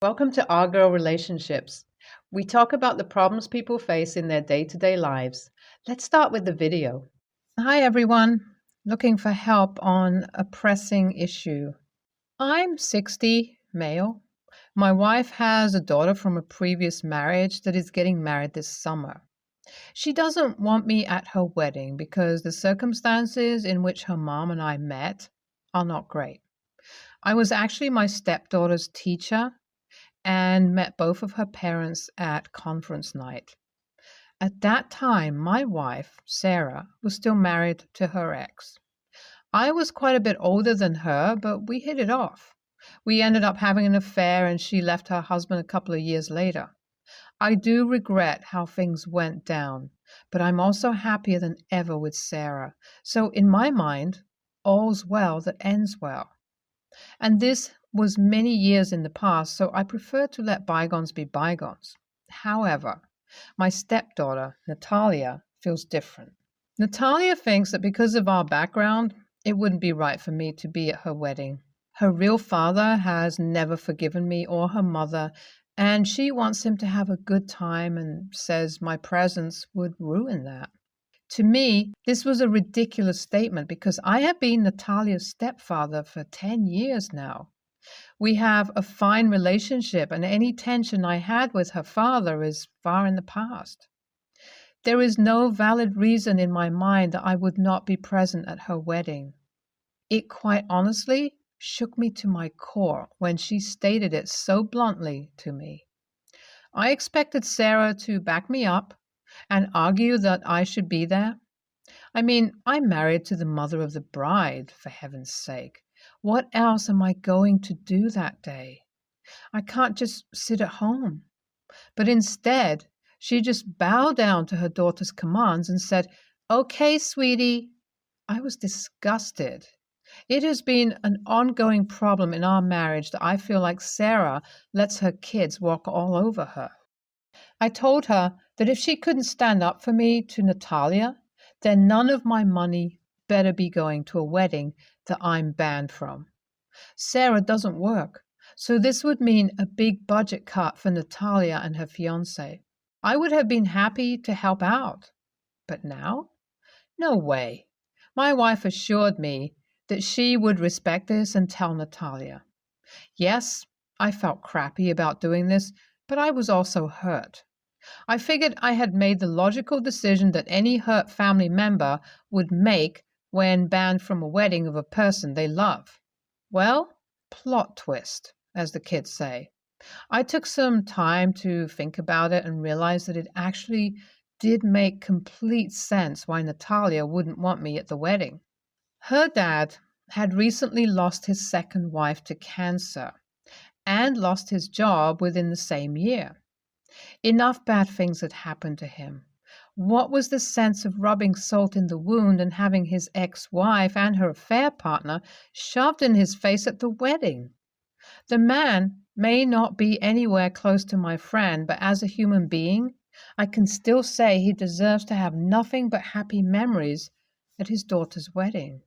Welcome to Our Girl Relationships. We talk about the problems people face in their day-to-day lives. Let's start with the video. Hi everyone, looking for help on a pressing issue. I'm 60, male. My wife has a daughter from a previous marriage that is getting married this summer. She doesn't want me at her wedding because the circumstances in which her mom and I met are not great. I was actually my stepdaughter's teacher and met both of her parents at conference night. At that time, my wife, Sarah, was still married to her ex. I was quite a bit older than her, but we hit it off. We ended up having an affair and she left her husband a couple of years later. I do regret how things went down, but I'm also happier than ever with Sarah. So in my mind, all's well that ends well. And this was many years in the past, so I prefer to let bygones be bygones. However, my stepdaughter, Natalia, feels different. Natalia thinks that because of our background, it wouldn't be right for me to be at her wedding. Her real father has never forgiven me or her mother, and she wants him to have a good time and says my presence would ruin that. To me, this was a ridiculous statement because I have been Natalia's stepfather for 10 years now. We have a fine relationship, and any tension I had with her father is far in the past. There is no valid reason in my mind that I would not be present at her wedding. It quite honestly shook me to my core when she stated it so bluntly to me. I expected Sarah to back me up and argue that I should be there. I mean, I'm married to the mother of the bride, for heaven's sake. What else am I going to do that day? I can't just sit at home. But instead, she just bowed down to her daughter's commands and said, "Okay, sweetie." I was disgusted. It has been an ongoing problem in our marriage that I feel like Sarah lets her kids walk all over her. I told her that if she couldn't stand up for me to Natalia, then none of my money better be going to a wedding that I'm banned from. Sarah doesn't work, so this would mean a big budget cut for Natalia and her fiancé. I would have been happy to help out. But now? No way. My wife assured me that she would respect this and tell Natalia. Yes, I felt crappy about doing this, but I was also hurt. I figured I had made the logical decision that any hurt family member would make when banned from a wedding of a person they love. Well, plot twist, as the kids say. I took some time to think about it and realized that it actually did make complete sense why Natalia wouldn't want me at the wedding. Her dad had recently lost his second wife to cancer and lost his job within the same year. Enough bad things had happened to him. What was the sense of rubbing salt in the wound and having his ex-wife and her affair partner shoved in his face at the wedding? The man may not be anywhere close to my friend, but as a human being, I can still say he deserves to have nothing but happy memories at his daughter's wedding.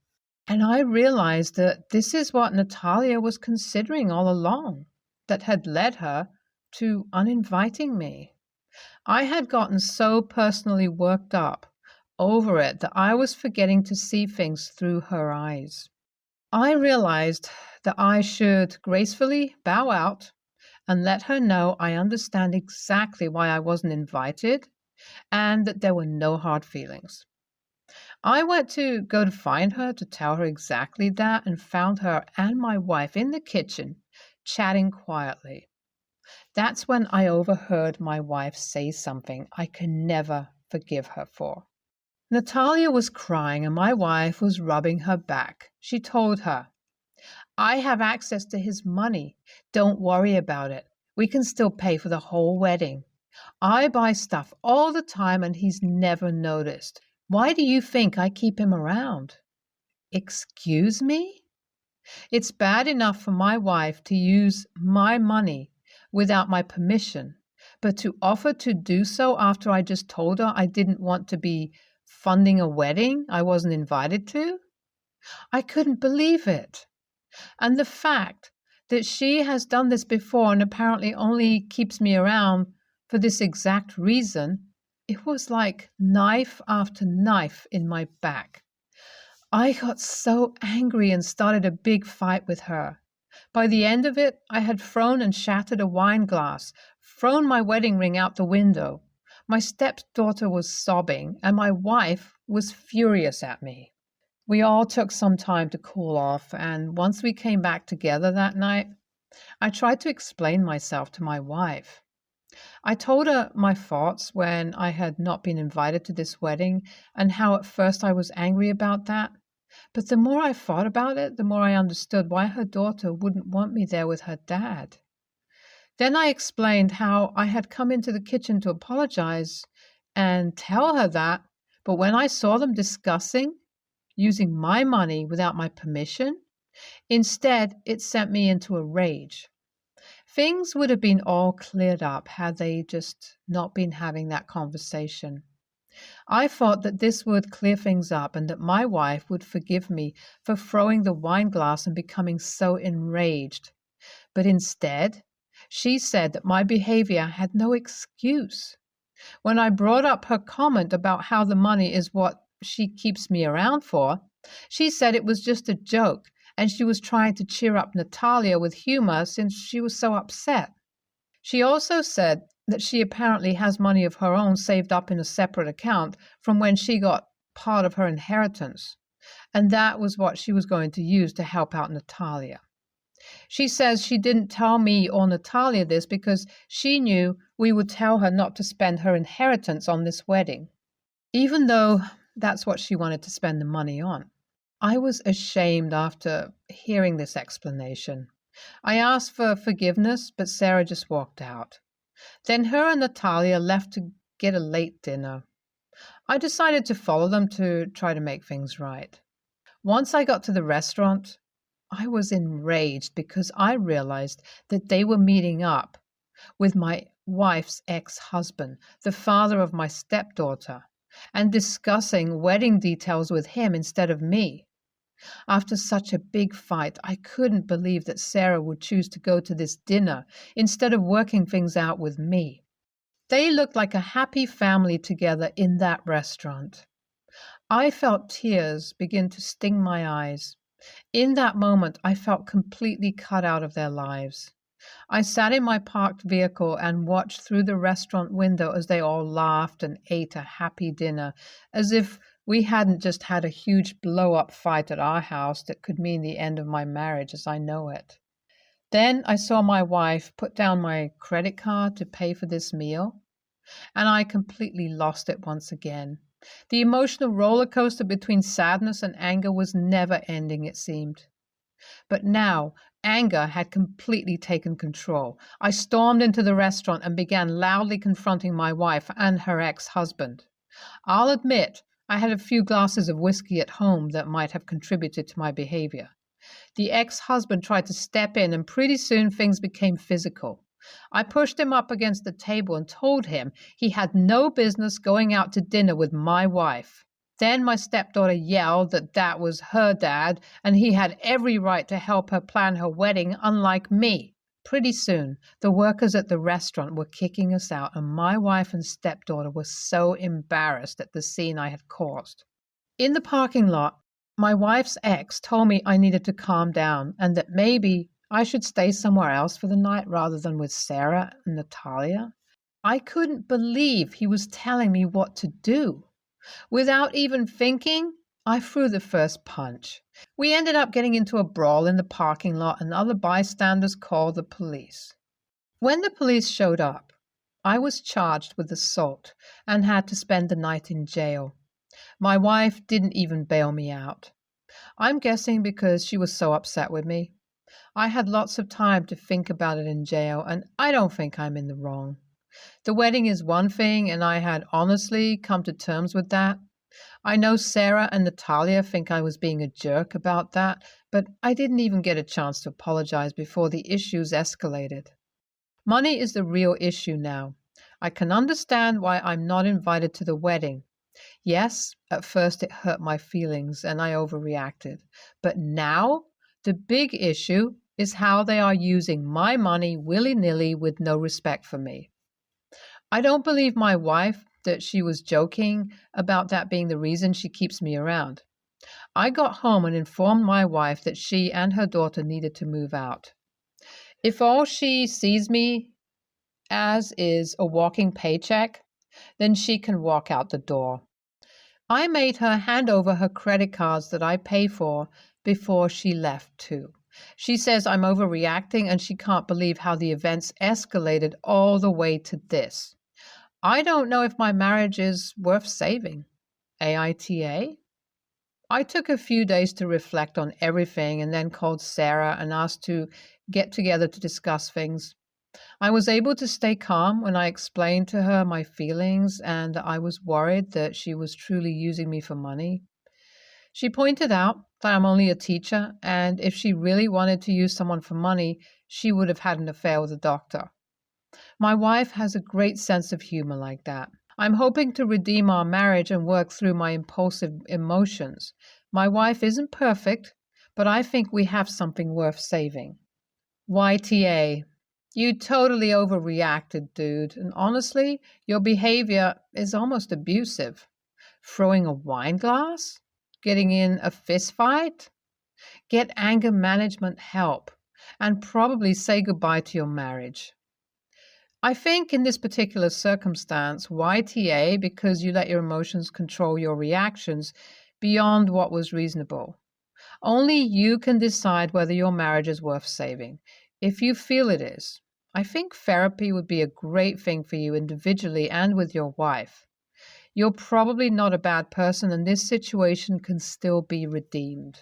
And I realized that this is what Natalia was considering all along, that had led her to uninviting me. I had gotten so personally worked up over it that I was forgetting to see things through her eyes. I realized that I should gracefully bow out and let her know I understand exactly why I wasn't invited and that there were no hard feelings. I went to go to find her to tell her exactly that and found her and my wife in the kitchen chatting quietly. That's when I overheard my wife say something I can never forgive her for. Natalia was crying and my wife was rubbing her back. She told her, "I have access to his money. Don't worry about it. We can still pay for the whole wedding. I buy stuff all the time and he's never noticed. Why do you think I keep him around?" Excuse me? It's bad enough for my wife to use my money without my permission, but to offer to do so after I just told her I didn't want to be funding a wedding I wasn't invited to? I couldn't believe it. And the fact that she has done this before and apparently only keeps me around for this exact reason, it was like knife after knife in my back. I got so angry and started a big fight with her. By the end of it, I had thrown and shattered a wine glass, thrown my wedding ring out the window. My stepdaughter was sobbing, and my wife was furious at me. We all took some time to cool off, and once we came back together that night, I tried to explain myself to my wife. I told her my thoughts when I had not been invited to this wedding and how at first I was angry about that. But the more I thought about it, the more I understood why her daughter wouldn't want me there with her dad. Then I explained how I had come into the kitchen to apologize and tell her that, but when I saw them discussing using my money without my permission, instead it sent me into a rage. Things would have been all cleared up had they just not been having that conversation. I thought that this would clear things up and that my wife would forgive me for throwing the wine glass and becoming so enraged. But instead, she said that my behavior had no excuse. When I brought up her comment about how the money is what she keeps me around for, she said it was just a joke and she was trying to cheer up Natalia with humor since she was so upset. She also said that she apparently has money of her own saved up in a separate account from when she got part of her inheritance, and that was what she was going to use to help out Natalia. She says she didn't tell me or Natalia this because she knew we would tell her not to spend her inheritance on this wedding, even though that's what she wanted to spend the money on. I was ashamed after hearing this explanation. I asked for forgiveness, but Sarah just walked out. Then her and Natalia left to get a late dinner. I decided to follow them to try to make things right. Once I got to the restaurant, I was enraged because I realized that they were meeting up with my wife's ex-husband, the father of my stepdaughter, and discussing wedding details with him instead of me. After such a big fight, I couldn't believe that Sarah would choose to go to this dinner instead of working things out with me. They looked like a happy family together in that restaurant. I felt tears begin to sting my eyes. In that moment, I felt completely cut out of their lives. I sat in my parked vehicle and watched through the restaurant window as they all laughed and ate a happy dinner, as if we hadn't just had a huge blow-up fight at our house that could mean the end of my marriage as I know it. Then I saw my wife put down my credit card to pay for this meal, and I completely lost it once again. The emotional roller coaster between sadness and anger was never ending, it seemed. But now, anger had completely taken control. I stormed into the restaurant and began loudly confronting my wife and her ex-husband. I'll admit, I had a few glasses of whiskey at home that might have contributed to my behavior. The ex-husband tried to step in, and pretty soon things became physical. I pushed him up against the table and told him he had no business going out to dinner with my wife. Then my stepdaughter yelled that that was her dad, and he had every right to help her plan her wedding, unlike me. Pretty soon, the workers at the restaurant were kicking us out, and my wife and stepdaughter were so embarrassed at the scene I had caused. In the parking lot, my wife's ex told me I needed to calm down and that maybe I should stay somewhere else for the night rather than with Sarah and Natalia. I couldn't believe he was telling me what to do. Without even thinking, I threw the first punch. We ended up getting into a brawl in the parking lot, and other bystanders called the police. When the police showed up, I was charged with assault and had to spend the night in jail. My wife didn't even bail me out. I'm guessing because she was so upset with me. I had lots of time to think about it in jail, and I don't think I'm in the wrong. The wedding is one thing, and I had honestly come to terms with that. I know Sarah and Natalia think I was being a jerk about that, but I didn't even get a chance to apologize before the issues escalated. Money is the real issue now. I can understand why I'm not invited to the wedding. Yes, at first it hurt my feelings and I overreacted. But now, the big issue is how they are using my money willy-nilly with no respect for me. I don't believe my wife that she was joking about that being the reason she keeps me around. I got home and informed my wife that she and her daughter needed to move out. If all she sees me as is a walking paycheck, then she can walk out the door. I made her hand over her credit cards that I pay for before she left too. She says I'm overreacting and she can't believe how the events escalated all the way to this. I don't know if my marriage is worth saving. AITA? I took a few days to reflect on everything and then called Sarah and asked to get together to discuss things. I was able to stay calm when I explained to her my feelings and that I was worried that she was truly using me for money. She pointed out that I'm only a teacher, and if she really wanted to use someone for money, she would have had an affair with a doctor. My wife has a great sense of humor like that. I'm hoping to redeem our marriage and work through my impulsive emotions. My wife isn't perfect, but I think we have something worth saving. YTA. You totally overreacted, dude, and honestly, your behavior is almost abusive. Throwing a wine glass? Getting in a fist fight? Get anger management help, and probably say goodbye to your marriage. I think in this particular circumstance, YTA, because you let your emotions control your reactions beyond what was reasonable. Only you can decide whether your marriage is worth saving, if you feel it is. I think therapy would be a great thing for you individually and with your wife. You're probably not a bad person, and this situation can still be redeemed.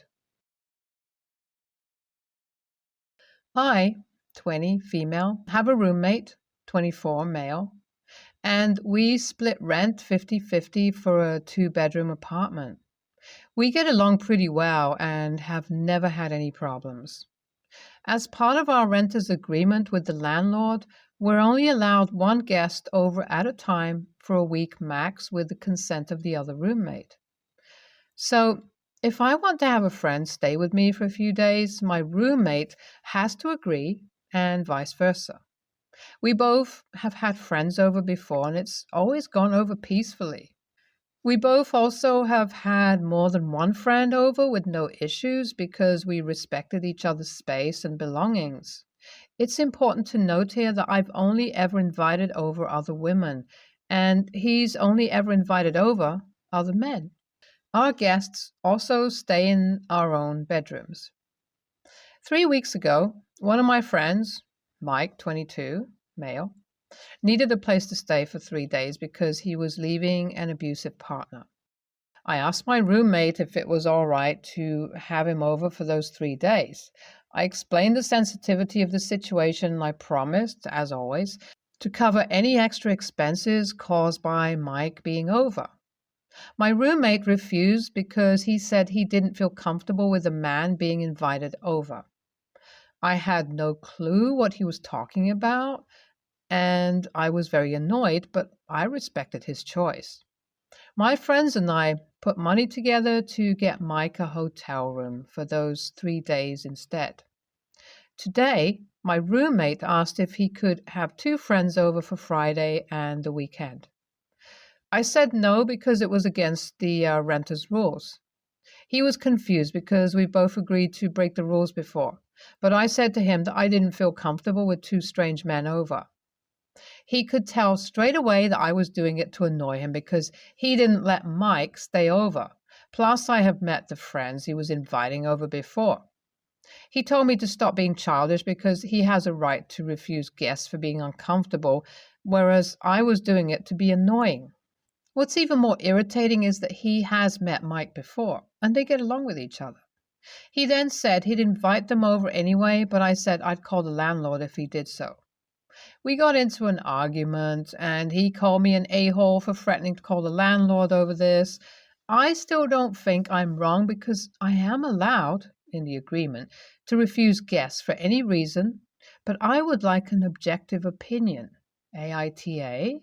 I, 20, female, have a roommate, 24, male, and we split rent 50-50 for a 2-bedroom apartment. We get along pretty well and have never had any problems. As part of our renter's agreement with the landlord, we're only allowed one guest over at a time for a week max with the consent of the other roommate. So, if I want to have a friend stay with me for a few days, my roommate has to agree, and vice versa. We both have had friends over before, and it's always gone over peacefully. We both also have had more than one friend over with no issues because we respected each other's space and belongings. It's important to note here that I've only ever invited over other women, and he's only ever invited over other men. Our guests also stay in our own bedrooms. 3 weeks ago, one of my friends, Mike, 22, male, needed a place to stay for 3 days because he was leaving an abusive partner. I asked my roommate if it was all right to have him over for those 3 days. I explained the sensitivity of the situation, and I promised, as always, to cover any extra expenses caused by Mike being over. My roommate refused because he said he didn't feel comfortable with a man being invited over. I had no clue what he was talking about, and I was very annoyed, but I respected his choice. My friends and I put money together to get Mike a hotel room for those 3 days instead. Today, my roommate asked if he could have 2 friends over for Friday and the weekend. I said no because it was against the renter's rules. He was confused because we both agreed to break the rules before, but I said to him that I didn't feel comfortable with 2 strange men over. He could tell straight away that I was doing it to annoy him because he didn't let Mike stay over. Plus, I have met the friends he was inviting over before. He told me to stop being childish because he has a right to refuse guests for being uncomfortable, whereas I was doing it to be annoying. What's even more irritating is that he has met Mike before, and they get along with each other. He then said he'd invite them over anyway, but I said I'd call the landlord if he did so. We got into an argument, and he called me an a-hole for threatening to call the landlord over this. I still don't think I'm wrong because I am allowed, in the agreement, to refuse guests for any reason, but I would like an objective opinion. AITA?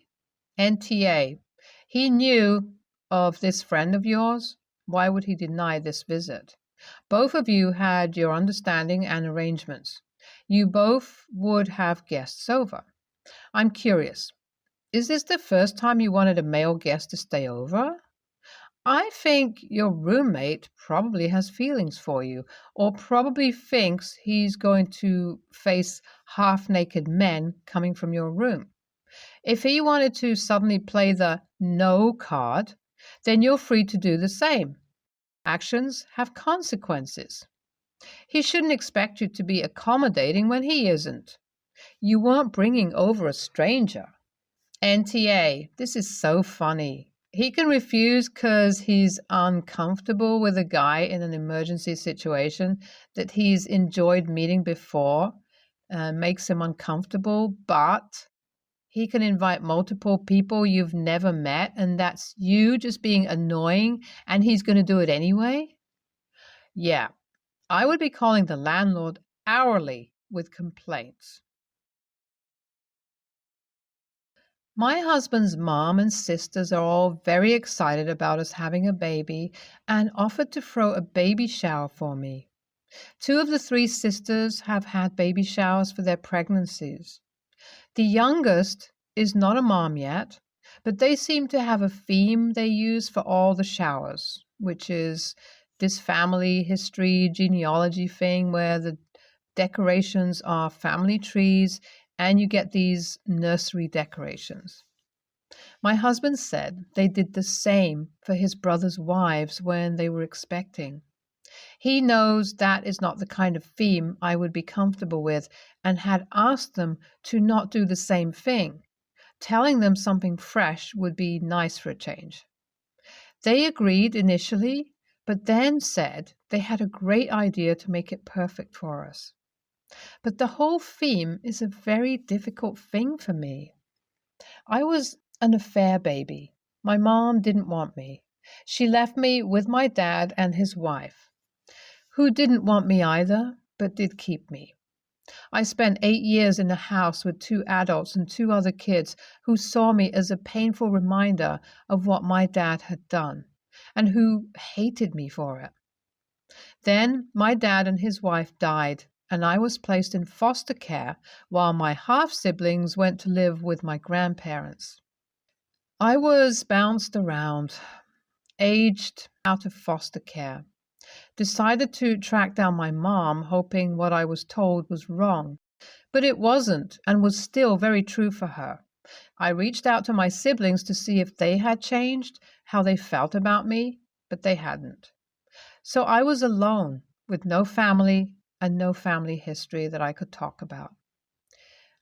NTA. He knew of this friend of yours. Why would he deny this visit? Both of you had your understanding and arrangements. You both would have guests over. I'm curious, is this the first time you wanted a male guest to stay over? I think your roommate probably has feelings for you, or probably thinks he's going to face half-naked men coming from your room. If he wanted to suddenly play the no card, then you're free to do the same. Actions have consequences. He shouldn't expect you to be accommodating when he isn't. You weren't bringing over a stranger. NTA, this is so funny. He can refuse because he's uncomfortable with a guy in an emergency situation that he's enjoyed meeting before, makes him uncomfortable, but he can invite multiple people you've never met, and that's you just being annoying, and he's going to do it anyway? Yeah, I would be calling the landlord hourly with complaints. My husband's mom and sisters are all very excited about us having a baby and offered to throw a baby shower for me. 2 of the 3 sisters have had baby showers for their pregnancies. The youngest is not a mom yet, but they seem to have a theme they use for all the showers, which is this family history genealogy thing where the decorations are family trees and you get these nursery decorations. My husband said they did the same for his brother's wives when they were expecting. He knows that is not the kind of theme I would be comfortable with and had asked them to not do the same thing. Telling them something fresh would be nice for a change. They agreed initially, but then said they had a great idea to make it perfect for us. But the whole theme is a very difficult thing for me. I was an affair baby. My mom didn't want me. She left me with my dad and his wife, who didn't want me either, but did keep me. I spent 8 years in a house with 2 adults and 2 other kids who saw me as a painful reminder of what my dad had done, and who hated me for it. Then my dad and his wife died, and I was placed in foster care while my half-siblings went to live with my grandparents. I was bounced around, aged out of foster care, decided to track down my mom, hoping what I was told was wrong. But it wasn't, and was still very true for her. I reached out to my siblings to see if they had changed, how they felt about me, but they hadn't. So I was alone, with no family and no family history that I could talk about.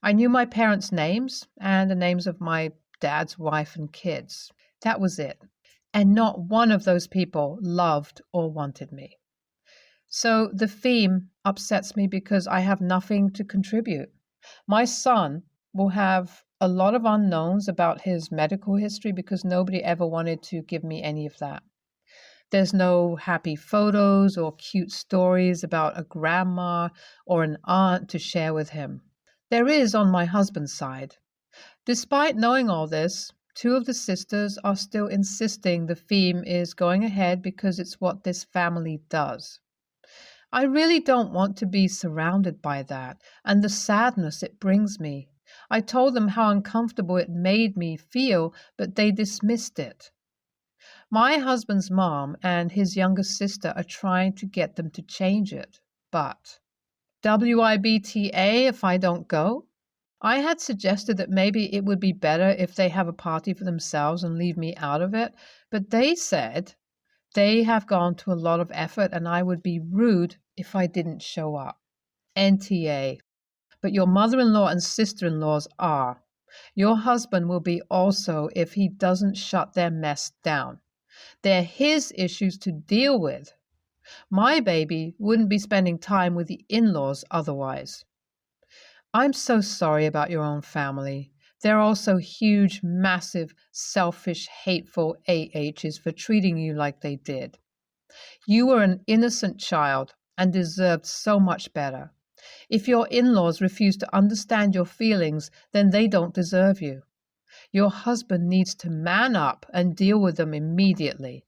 I knew my parents' names and the names of my dad's wife and kids. That was it. And not one of those people loved or wanted me. So the theme upsets me because I have nothing to contribute. My son will have a lot of unknowns about his medical history because nobody ever wanted to give me any of that. There's no happy photos or cute stories about a grandma or an aunt to share with him. There is on my husband's side. Despite knowing all this, 2 of the sisters are still insisting the theme is going ahead because it's what this family does. I really don't want to be surrounded by that and the sadness it brings me. I told them how uncomfortable it made me feel, but they dismissed it. My husband's mom and his younger sister are trying to get them to change it, but WIBTA if I don't go? I had suggested that maybe it would be better if they have a party for themselves and leave me out of it, but they said they have gone to a lot of effort and I would be rude if I didn't show up. NTA. But your mother-in-law and sister-in-laws are. Your husband will be also if he doesn't shut their mess down. They're his issues to deal with. My baby wouldn't be spending time with the in-laws otherwise. I'm so sorry about your own family. They're also huge, massive, selfish, hateful AHs for treating you like they did. You were an innocent child and deserved so much better. If your in-laws refuse to understand your feelings, then they don't deserve you. Your husband needs to man up and deal with them immediately.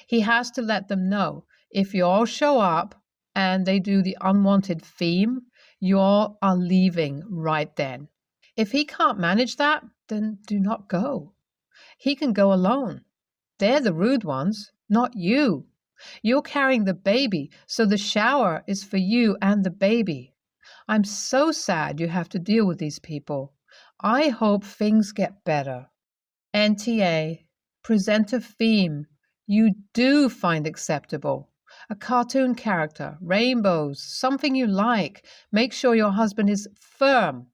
He has to let them know If you all show up and they do the unwanted theme, you all are leaving right then. If he can't manage that, then do not go. He can go alone. They're the rude ones, not you. You're carrying the baby, so the shower is for you and the baby. I'm so sad you have to deal with these people. I hope things get better. NTA, present a theme you do find acceptable. A cartoon character, rainbows, something you like. Make sure your husband is firm.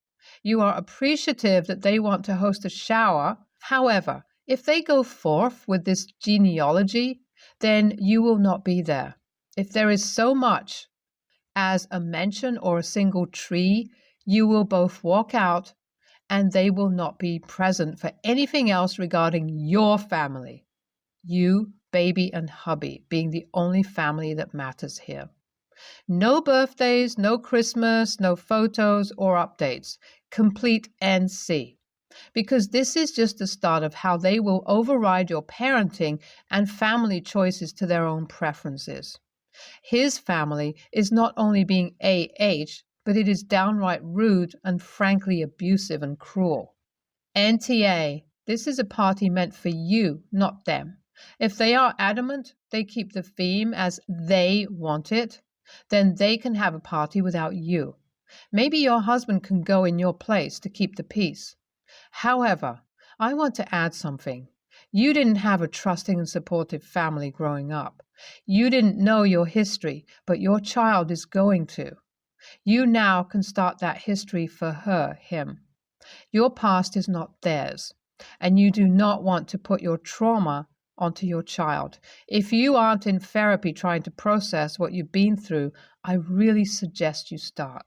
You are appreciative that they want to host a shower. However, if they go forth with this genealogy, then you will not be there. If there is so much as a mention or a single tree, you will both walk out and they will not be present for anything else regarding your family. You, baby, and hubby being the only family that matters here. No birthdays, no Christmas, no photos or updates. Complete NC. Because this is just the start of how they will override your parenting and family choices to their own preferences. His family is not only being AH, but it is downright rude and frankly abusive and cruel. NTA, this is a party meant for you, not them. If they are adamant they keep the theme as they want it, then they can have a party without you. Maybe your husband can go in your place to keep the peace. However, I want to add something. You didn't have a trusting and supportive family growing up. You didn't know your history, but your child is going to. You now can start that history for her, him. Your past is not theirs, and you do not want to put your trauma onto your child. If you aren't in therapy trying to process what you've been through, I really suggest you start.